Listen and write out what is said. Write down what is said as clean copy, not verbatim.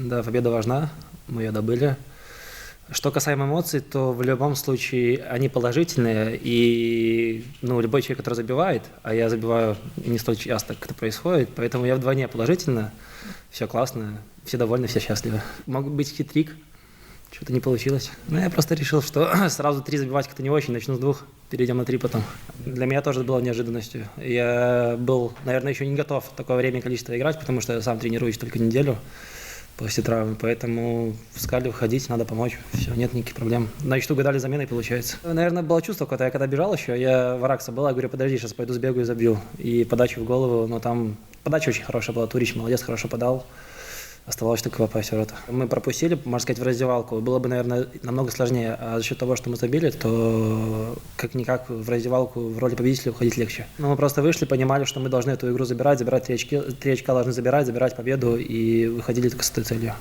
Да, победа важна, мы ее добыли. Что касаемо эмоций, то в любом случае они положительные, и любой человек, который забивает, а я забиваю не столь часто, как это происходит, поэтому я вдвойне положительно, все классно, все довольны, все счастливы. Мог быть хитрик, что-то не получилось. Но я просто решил, что сразу 3 забивать как-то не очень, начну с 2, перейдем на 3 потом. Для меня тоже было неожиданностью. Я был, наверное, еще не готов в такое время и количество играть, потому что я сам тренируюсь только неделю после травмы, поэтому сказали выходить, надо помочь, все, нет никаких проблем. Значит, угадали заменой, получается. Наверное, было чувство какое-то, я когда бежал еще, я в Аракса был, я говорю, подожди, сейчас пойду сбегаю и забью. И подачу в голову, но там подача очень хорошая была, Турич молодец, хорошо подал. Оставалось только попасть в ворота. Мы пропустили, можно сказать, в раздевалку. Было бы, наверное, намного сложнее. А за счет того, что мы забили, то как-никак в раздевалку в роли победителя уходить легче. Но мы просто вышли, понимали, что мы должны эту игру забирать 3 очка должны забирать победу и выходили только с этой целью.